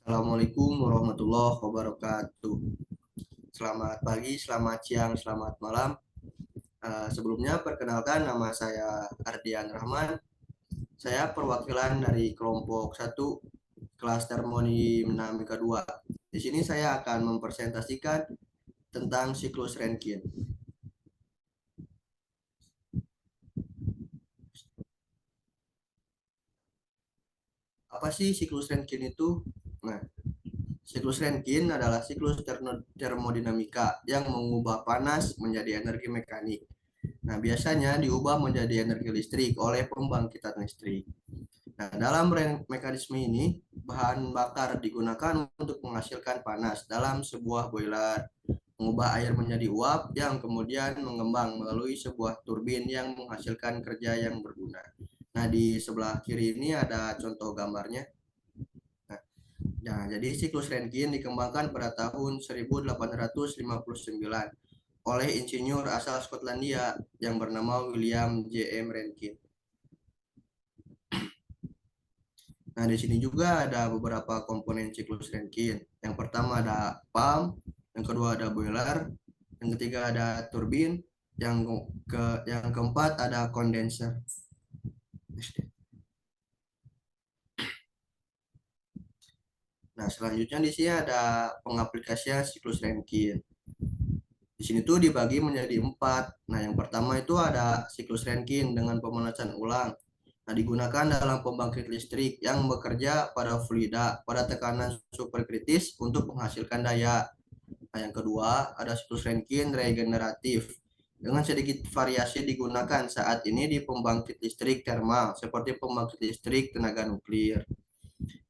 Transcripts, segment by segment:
Assalamualaikum warahmatullahi wabarakatuh. Selamat pagi, selamat siang, selamat malam. Sebelumnya perkenalkan nama saya Ardian Rahman. Saya perwakilan dari kelompok 1 kelas termodinamika 2. Di sini saya akan mempresentasikan tentang siklus Rankine. Apa sih siklus Rankine itu? Nah, siklus Rankine adalah siklus termodinamika yang mengubah panas menjadi energi mekanik. Nah, biasanya diubah menjadi energi listrik oleh pembangkitan listrik. Nah, dalam mekanisme ini, bahan bakar digunakan untuk menghasilkan panas dalam sebuah boiler, mengubah air menjadi uap yang kemudian mengembang melalui sebuah turbin yang menghasilkan kerja yang berguna. Nah, di sebelah kiri ini ada contoh gambarnya. Nah, jadi siklus Rankine dikembangkan pada tahun 1859 oleh insinyur asal Skotlandia yang bernama William J.M. Rankine. Nah, di sini juga ada beberapa komponen siklus Rankine. Yang pertama ada pump, yang kedua ada boiler, yang ketiga ada turbin, yang keempat ada condenser. Nah, selanjutnya di sini ada pengaplikasian siklus Rankine. Di sini tuh dibagi menjadi 4. Nah, yang pertama itu ada siklus Rankine dengan pemanasan ulang. Nah, digunakan dalam pembangkit listrik yang bekerja pada fluida pada tekanan superkritis untuk menghasilkan daya. Nah, yang kedua ada siklus Rankine regeneratif dengan sedikit variasi digunakan saat ini di pembangkit listrik termal seperti pembangkit listrik tenaga nuklir.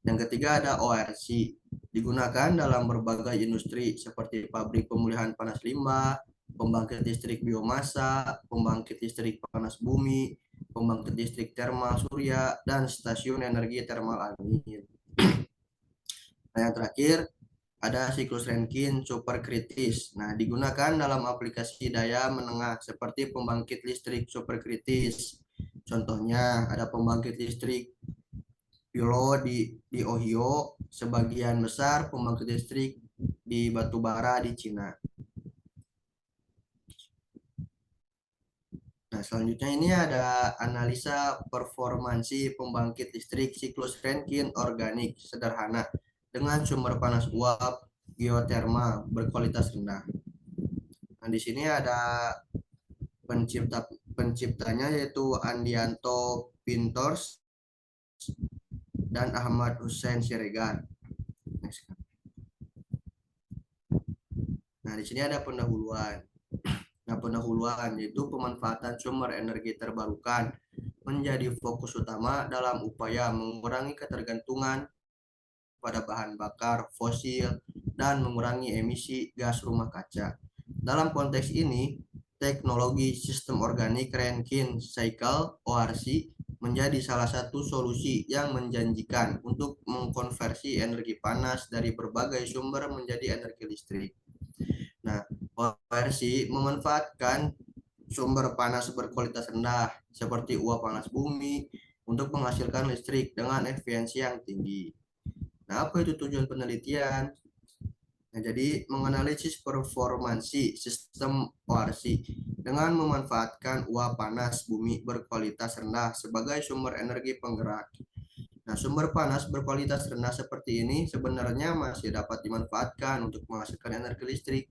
Yang ketiga ada ORC, digunakan dalam berbagai industri seperti pabrik pemulihan panas limbah, pembangkit listrik biomasa, pembangkit listrik panas bumi, pembangkit listrik termal surya, dan stasiun energi termal angin. Nah, yang terakhir ada siklus Rankine superkritis. Nah, digunakan dalam aplikasi daya menengah seperti pembangkit listrik superkritis. Contohnya ada pembangkit listrik Pilo di Ohio, sebagian besar pembangkit listrik di batubara di Cina. Nah, selanjutnya ini ada analisa performansi pembangkit listrik siklus Rankine organik sederhana dengan sumber panas uap geotermal berkualitas rendah. Nah, di sini ada penciptanya yaitu Andianto Pintors dan Ahmad Hussein Siregar. Nah, di sini ada pendahuluan. Nah, pendahuluan yaitu pemanfaatan sumber energi terbarukan menjadi fokus utama dalam upaya mengurangi ketergantungan pada bahan bakar fosil dan mengurangi emisi gas rumah kaca. Dalam konteks ini, teknologi sistem organik Rankine Cycle (ORC) menjadi salah satu solusi yang menjanjikan untuk mengkonversi energi panas dari berbagai sumber menjadi energi listrik. Nah, ORC memanfaatkan sumber panas berkualitas rendah seperti uap panas bumi untuk menghasilkan listrik dengan efisiensi yang tinggi. Nah, apa itu tujuan penelitian? Nah, jadi menganalisis performansi sistem ORC dengan memanfaatkan uap panas bumi berkualitas rendah sebagai sumber energi penggerak. Nah, sumber panas berkualitas rendah seperti ini sebenarnya masih dapat dimanfaatkan untuk menghasilkan energi listrik.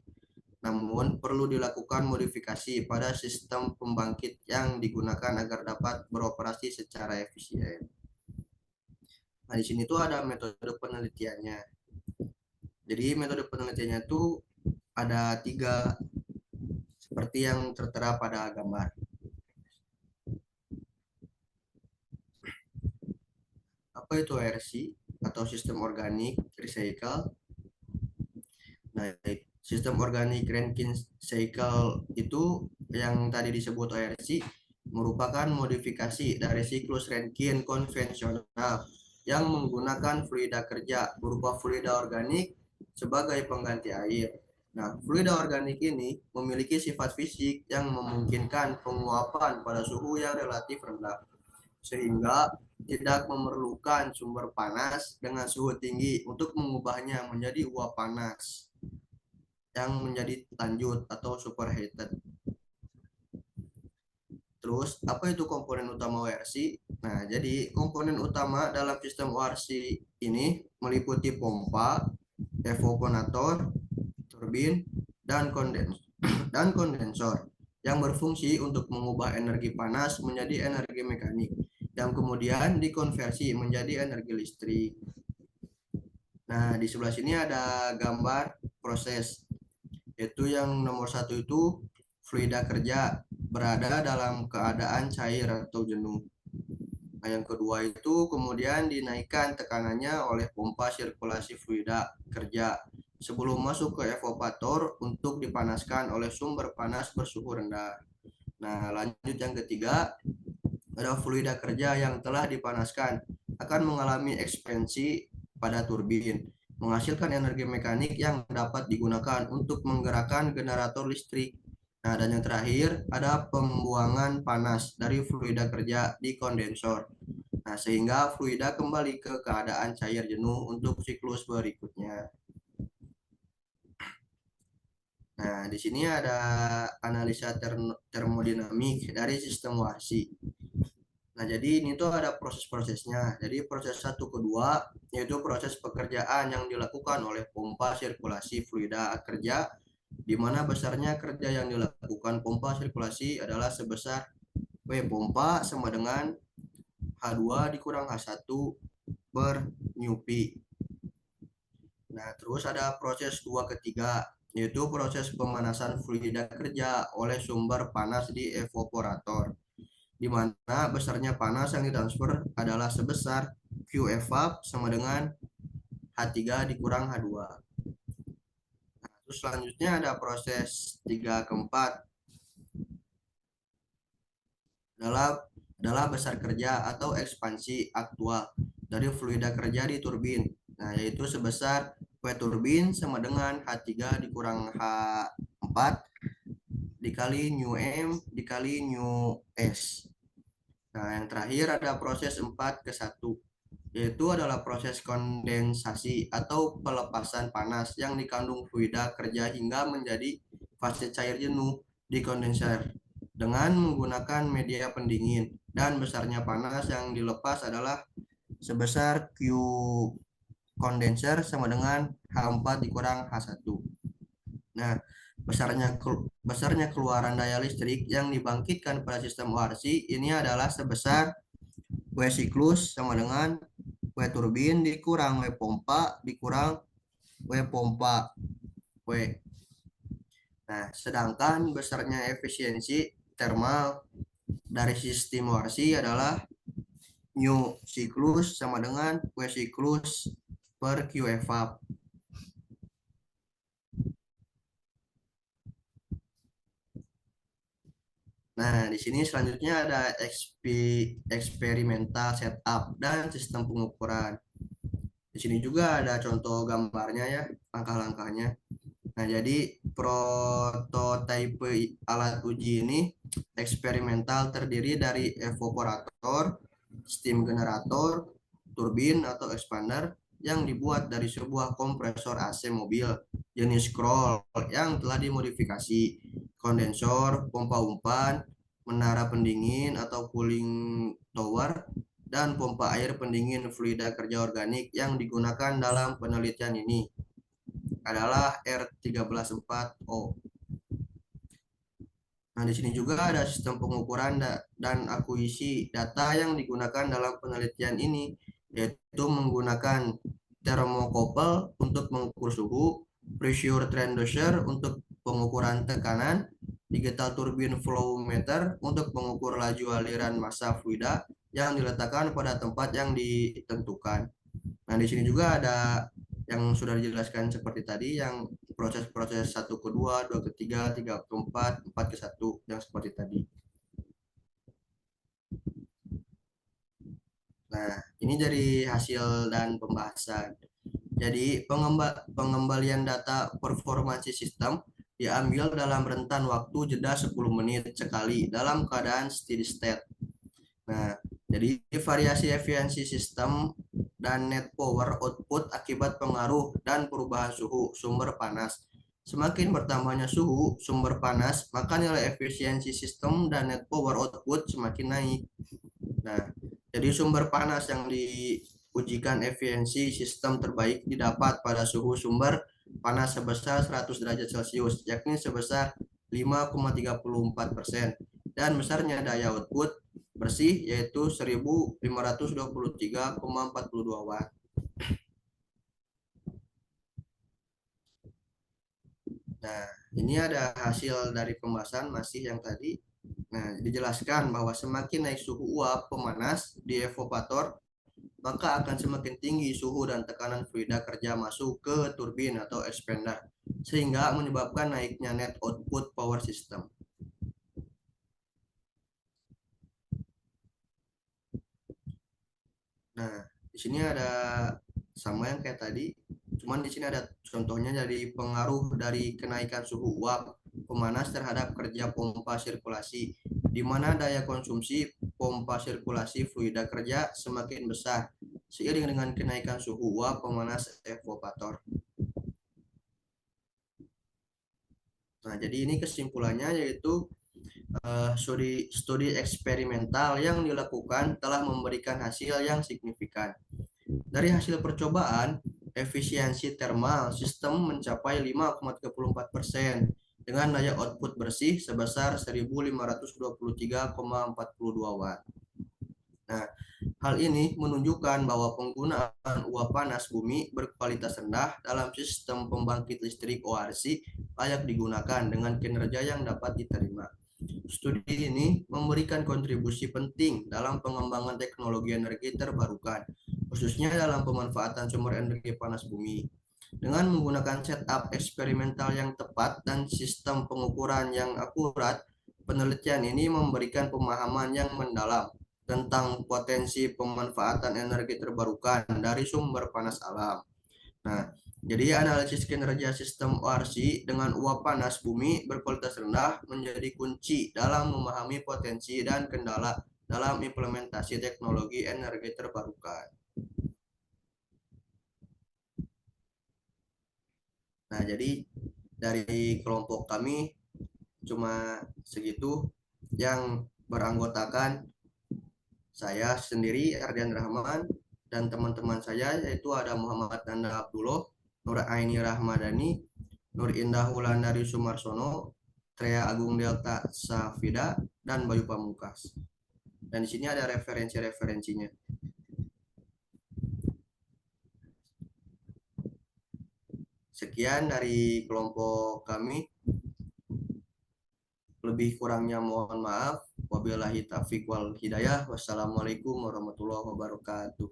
Namun, perlu dilakukan modifikasi pada sistem pembangkit yang digunakan agar dapat beroperasi secara efisien. Nah, di sini tuh ada metode penelitiannya. Jadi, metode penelitiannya itu ada 3 seperti yang tertera pada gambar. Apa itu RC atau sistem organik recycle? Nah, sistem organik Rankine Cycle itu yang tadi disebut ORC merupakan modifikasi dari siklus Rankine konvensional yang menggunakan fluida kerja berupa fluida organik sebagai pengganti air. Nah, fluida organik ini memiliki sifat fisik yang memungkinkan penguapan pada suhu yang relatif rendah, sehingga tidak memerlukan sumber panas dengan suhu tinggi untuk mengubahnya menjadi uap panas yang menjadi lanjut atau superheated. Terus, apa itu komponen utama ORC? Nah, jadi komponen utama dalam sistem ORC ini meliputi pompa, evaporator, turbin, dan kondensor yang berfungsi untuk mengubah energi panas menjadi energi mekanik yang kemudian dikonversi menjadi energi listrik. Nah, di sebelah sini ada gambar proses, yaitu yang nomor satu itu fluida kerja berada dalam keadaan cair atau jenuh. Nah, yang kedua itu kemudian dinaikkan tekanannya oleh pompa sirkulasi fluida kerja sebelum masuk ke evaporator untuk dipanaskan oleh sumber panas bersuhu rendah. Nah, lanjut yang ketiga, ada fluida kerja yang telah dipanaskan akan mengalami ekspansi pada turbin, menghasilkan energi mekanik yang dapat digunakan untuk menggerakkan generator listrik. Nah, dan yang terakhir ada pembuangan panas dari fluida kerja di kondensor. Nah, sehingga fluida kembali ke keadaan cair jenuh untuk siklus berikutnya. Nah, di sini ada analisa termodinamik dari sistem Warsi. Nah, jadi ini tuh ada proses-prosesnya. Jadi proses satu kedua yaitu proses pekerjaan yang dilakukan oleh pompa sirkulasi fluida kerja, di mana besarnya kerja yang dilakukan pompa sirkulasi adalah sebesar V pompa sama dengan H2 dikurang H1 per new P. Nah, terus ada proses dua ketiga, yaitu proses pemanasan fluida kerja oleh sumber panas di evaporator, di mana besarnya panas yang ditransfer adalah sebesar Q evap sama dengan H3 dikurang H2. Nah, terus selanjutnya ada proses 3 keempat adalah besar kerja atau ekspansi aktual dari fluida kerja di turbin. Nah, yaitu sebesar V turbin sama dengan H3 dikurang H4 dikali new M dikali new S. Nah, yang terakhir ada proses 4 ke 1, yaitu adalah proses kondensasi atau pelepasan panas yang dikandung fluida kerja hingga menjadi fase cair jenuh di kondenser dengan menggunakan media pendingin, dan besarnya panas yang dilepas adalah sebesar Q kondenser sama dengan H4 dikurang H1. Nah, besarnya keluaran daya listrik yang dibangkitkan pada sistem ORC ini adalah sebesar W siklus sama dengan W turbin dikurang W pompa dikurang W pompa W. Nah, sedangkan besarnya efisiensi termal dari sistem ORC adalah new siklus sama dengan W siklus per Q evap. Nah, di sini selanjutnya ada eksperimental setup dan sistem pengukuran. Di sini juga ada contoh gambarnya ya, langkah-langkahnya. Nah, jadi prototipe alat uji ini eksperimental terdiri dari evaporator, steam generator, turbin atau expander yang dibuat dari sebuah kompresor AC mobil jenis scroll yang telah dimodifikasi, kondensor, pompa umpan, menara pendingin atau cooling tower, dan pompa air pendingin fluida kerja organik yang digunakan dalam penelitian ini adalah R134O. Nah, di sini juga ada sistem pengukuran dan akuisisi data yang digunakan dalam penelitian ini, yaitu menggunakan thermocouple untuk mengukur suhu, pressure transducer untuk pengukuran tekanan, digital turbine flow meter untuk mengukur laju aliran massa fluida yang diletakkan pada tempat yang ditentukan. Nah, di sini juga ada yang sudah dijelaskan seperti tadi, yang proses-proses 1 ke 2, 2 ke 3, 3 ke 4, 4 ke 1, yang seperti tadi. Nah, ini dari hasil dan pembahasan. Jadi, pengembalian data performansi sistem diambil dalam rentan waktu jeda 10 menit sekali dalam keadaan steady state. Nah, Jadi variasi efisiensi sistem dan net power output akibat pengaruh dan perubahan suhu sumber panas. Semakin bertambahnya suhu sumber panas, maka nilai efisiensi sistem dan net power output semakin naik. Nah, jadi sumber panas yang diujikan efisiensi sistem terbaik didapat pada suhu sumber panas sebesar 100 derajat Celcius, yakni sebesar 5,34% dan besarnya daya output bersih yaitu 1523,42 watt. Nah, ini ada hasil dari pembahasan masih yang tadi. Nah, dijelaskan bahwa semakin naik suhu uap pemanas di evaporator, maka akan semakin tinggi suhu dan tekanan fluida kerja masuk ke turbin atau expander, sehingga menyebabkan naiknya net output power system. Nah, di sini ada sama yang kayak tadi, cuman di sini ada contohnya dari pengaruh dari kenaikan suhu uap pemanas terhadap kerja pompa sirkulasi, di mana daya konsumsi pompa sirkulasi fluida kerja semakin besar seiring dengan kenaikan suhu uap pemanas evaporator. Nah, jadi ini kesimpulannya yaitu studi eksperimental yang dilakukan telah memberikan hasil yang signifikan. Dari hasil percobaan, efisiensi thermal sistem mencapai 5,34% dengan daya output bersih sebesar 1523,42 watt. Nah, hal ini menunjukkan bahwa penggunaan uap panas bumi berkualitas rendah dalam sistem pembangkit listrik ORC layak digunakan dengan kinerja yang dapat diterima. Studi ini memberikan kontribusi penting dalam pengembangan teknologi energi terbarukan, khususnya dalam pemanfaatan sumber energi panas bumi. Dengan menggunakan setup eksperimental yang tepat dan sistem pengukuran yang akurat, penelitian ini memberikan pemahaman yang mendalam tentang potensi pemanfaatan energi terbarukan dari sumber panas alam. Nah, jadi analisis kinerja sistem ORC dengan uap panas bumi berkualitas rendah menjadi kunci dalam memahami potensi dan kendala dalam implementasi teknologi energi terbarukan. Nah, jadi dari kelompok kami cuma segitu, yang beranggotakan saya sendiri Ardian Rahman dan teman-teman saya yaitu ada Muhammad Nanda Abdullah, Nur Aini Rahmadani, Nur Indah Wulandari Sumarsono, Trea Agung Delta Safida, dan Bayu Pamungkas. Dan di sini ada referensi-referensinya. Sekian dari kelompok kami. Lebih kurangnya mohon maaf. Wabillahi taufiq wal hidayah. Wassalamualaikum warahmatullahi wabarakatuh.